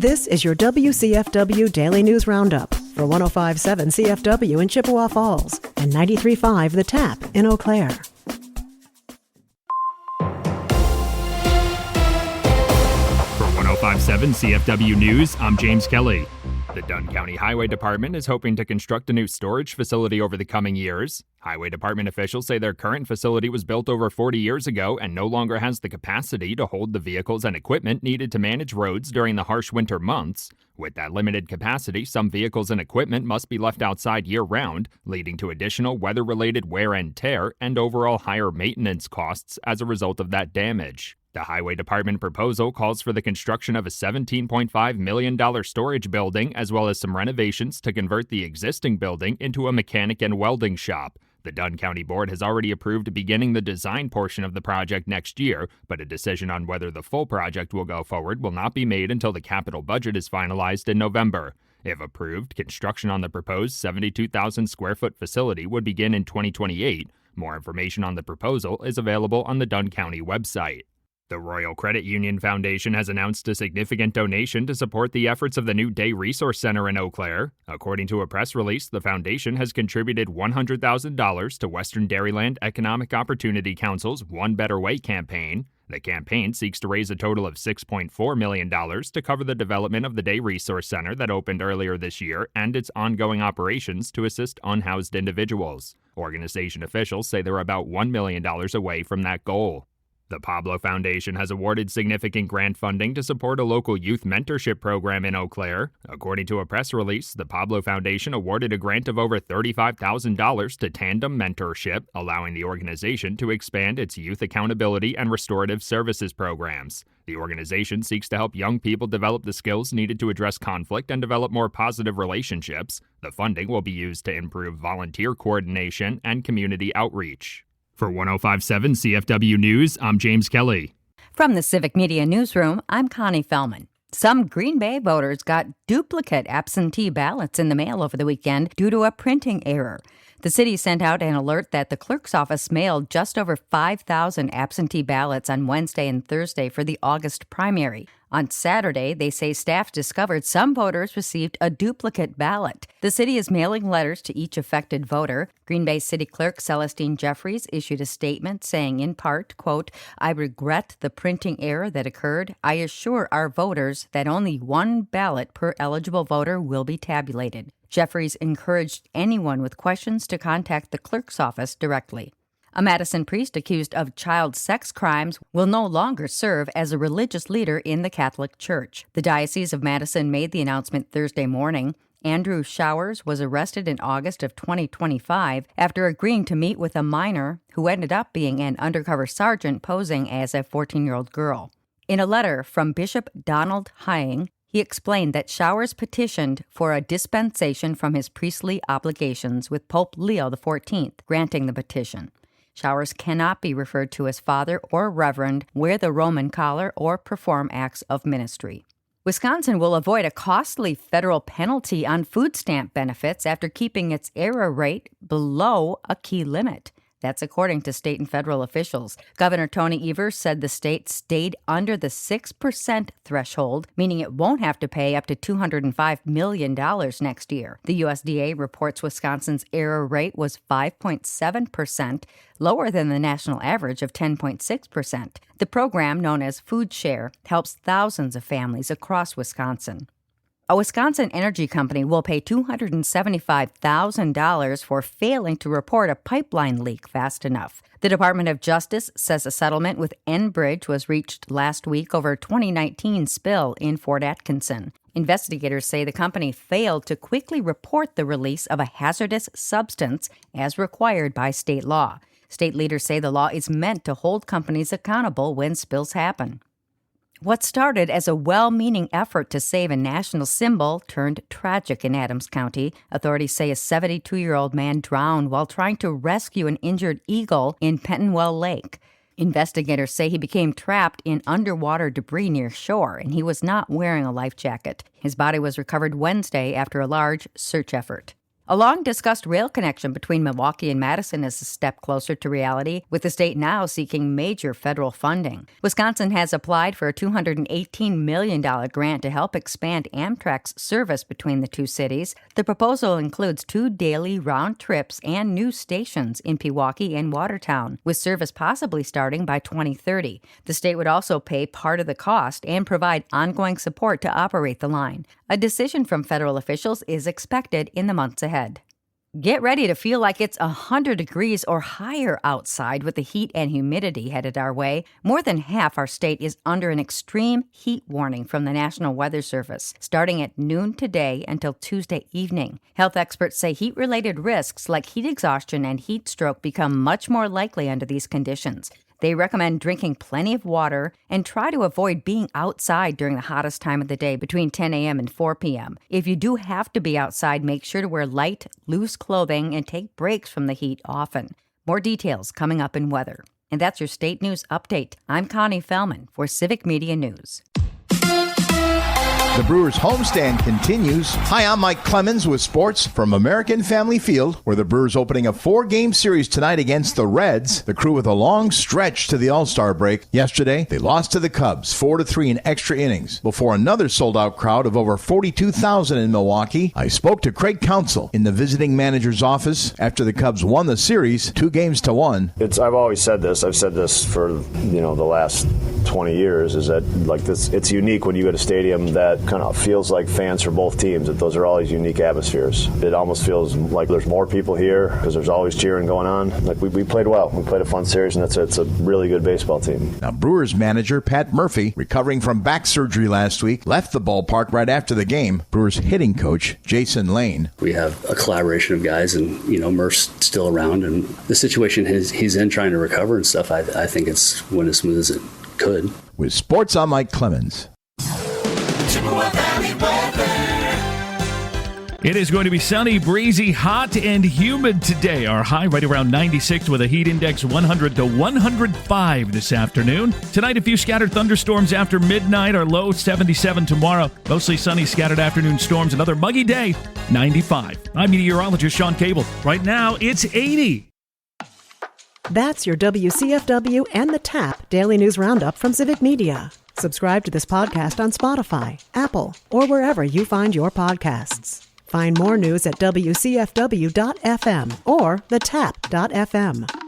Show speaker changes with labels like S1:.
S1: This is your WCFW Daily News Roundup for 105.7 CFW in Chippewa Falls and 93.5 The Tap in Eau Claire.
S2: For 105.7 CFW News, I'm James Kelly. The Dunn County Highway Department is hoping to construct a new storage facility over the coming years. Highway Department officials say their current facility was built over 40 years ago and no longer has the capacity to hold the vehicles and equipment needed to manage roads during the harsh winter months. With that limited capacity, some vehicles and equipment must be left outside year-round, leading to additional weather-related wear and tear and overall higher maintenance costs as a result of that damage. The Highway Department proposal calls for the construction of a $17.5 million storage building as well as some renovations to convert the existing building into a mechanic and welding shop. The Dunn County Board has already approved beginning the design portion of the project next year, but a decision on whether the full project will go forward will not be made until the capital budget is finalized in November. If approved, construction on the proposed 72,000 square foot facility would begin in 2028. More information on the proposal is available on the Dunn County website. The Royal Credit Union Foundation has announced a significant donation to support the efforts of the new Day Resource Center in Eau Claire. According to a press release, the foundation has contributed $100,000 to Western Dairyland Economic Opportunity Council's One Better Way campaign. The campaign seeks to raise a total of $6.4 million to cover the development of the Day Resource Center that opened earlier this year and its ongoing operations to assist unhoused individuals. Organization officials say they're about $1 million away from that goal. The Pablo Foundation has awarded significant grant funding to support a local youth mentorship program in Eau Claire. According to a press release, the Pablo Foundation awarded a grant of over $35,000 to Tandem Mentorship, allowing the organization to expand its youth accountability and restorative services programs. The organization seeks to help young people develop the skills needed to address conflict and develop more positive relationships. The funding will be used to improve volunteer coordination and community outreach. For 105.7 CFW News, I'm James Kelly.
S3: From the Civic Media Newsroom, I'm Connie Fellman. Some Green Bay voters got duplicate absentee ballots in the mail over the weekend due to a printing error. The city sent out an alert that the clerk's office mailed just over 5,000 absentee ballots on Wednesday and Thursday for the August primary. On Saturday, they say staff discovered some voters received a duplicate ballot. The city is mailing letters to each affected voter. Green Bay City Clerk Celestine Jeffries issued a statement saying in part, quote, "I regret the printing error that occurred. I assure our voters that only one ballot per eligible voter will be tabulated." Jeffries encouraged anyone with questions to contact the clerk's office directly. A Madison priest accused of child sex crimes will no longer serve as a religious leader in the Catholic Church. The Diocese of Madison made the announcement Thursday morning. Andrew Showers was arrested in August of 2025 after agreeing to meet with a minor who ended up being an undercover sergeant posing as a 14-year-old girl. In a letter from Bishop Donald Hying, he explained that Showers petitioned for a dispensation from his priestly obligations with Pope Leo XIV, granting the petition. Showers cannot be referred to as father or reverend, wear the Roman collar, or perform acts of ministry. Wisconsin will avoid a costly federal penalty on food stamp benefits after keeping its error rate below a key limit. That's according to state and federal officials. Governor Tony Evers said the state stayed under the 6% threshold, meaning it won't have to pay up to $205 million next year. The USDA reports Wisconsin's error rate was 5.7%, lower than the national average of 10.6%. The program, known as Food Share, helps thousands of families across Wisconsin. A Wisconsin energy company will pay $275,000 for failing to report a pipeline leak fast enough. The Department of Justice says a settlement with Enbridge was reached last week over a 2019 spill in Fort Atkinson. Investigators say the company failed to quickly report the release of a hazardous substance as required by state law. State leaders say the law is meant to hold companies accountable when spills happen. What started as a well-meaning effort to save a national symbol turned tragic in Adams County. Authorities say a 72-year-old man drowned while trying to rescue an injured eagle in Pentonwell Lake. Investigators say he became trapped in underwater debris near shore, and he was not wearing a life jacket. His body was recovered Wednesday after a large search effort. A long-discussed rail connection between Milwaukee and Madison is a step closer to reality, with the state now seeking major federal funding. Wisconsin has applied for a $218 million grant to help expand Amtrak's service between the two cities. The proposal includes 2 daily round trips and new stations in Pewaukee and Watertown, with service possibly starting by 2030. The state would also pay part of the cost and provide ongoing support to operate the line. A decision from federal officials is expected in the months ahead. Get ready to feel like it's 100 degrees or higher outside with the heat and humidity headed our way. More than half our state is under an extreme heat warning from the National Weather Service, starting at noon today until Tuesday evening. Health experts say heat-related risks like heat exhaustion and heat stroke become much more likely under these conditions. They recommend drinking plenty of water and try to avoid being outside during the hottest time of the day between 10 a.m. and 4 p.m. If you do have to be outside, make sure to wear light, loose clothing and take breaks from the heat often. More details coming up in weather. And that's your state news update. I'm Connie Fellman for Civic Media News.
S4: The Brewers homestand continues. Hi, I'm Mike Clemens with sports from American Family Field, where the Brewers opening a 4-game series tonight against the Reds. The Crew with a long stretch to the All-Star break. Yesterday, they lost to the Cubs 4-3 in extra innings before another sold-out crowd of over 42,000 in Milwaukee. I spoke to Craig Counsell in the visiting manager's office after the Cubs won the series 2-1.
S5: I've always said this. I've said this for the last 20 years. Is that like this? It's unique when you go to a stadium that kind of feels like fans for both teams, that those are always unique atmospheres. It almost feels like there's more people here because there's always cheering going on. Like we played well. We played a fun series, and it's a really good baseball team.
S4: Now, Brewers manager Pat Murphy, recovering from back surgery last week, left the ballpark right after the game. Brewers hitting coach Jason Lane.
S6: We have a collaboration of guys, and Murph's still around, and the situation he's in trying to recover and stuff, I think it's went as smooth as it could.
S4: With sports, I'm Mike Clemens.
S7: It is going to be sunny, breezy, hot, and humid today. Our high right around 96 with a heat index 100 to 105 this afternoon. Tonight, a few scattered thunderstorms after midnight. Our low 77 tomorrow. Mostly sunny, scattered afternoon storms. Another muggy day, 95. I'm meteorologist Sean Cable. Right now, it's 80.
S1: That's your WCFW and the TAP Daily News Roundup from Civic Media. Subscribe to this podcast on Spotify, Apple, or wherever you find your podcasts. Find more news at WCFW.FM or thetap.fm.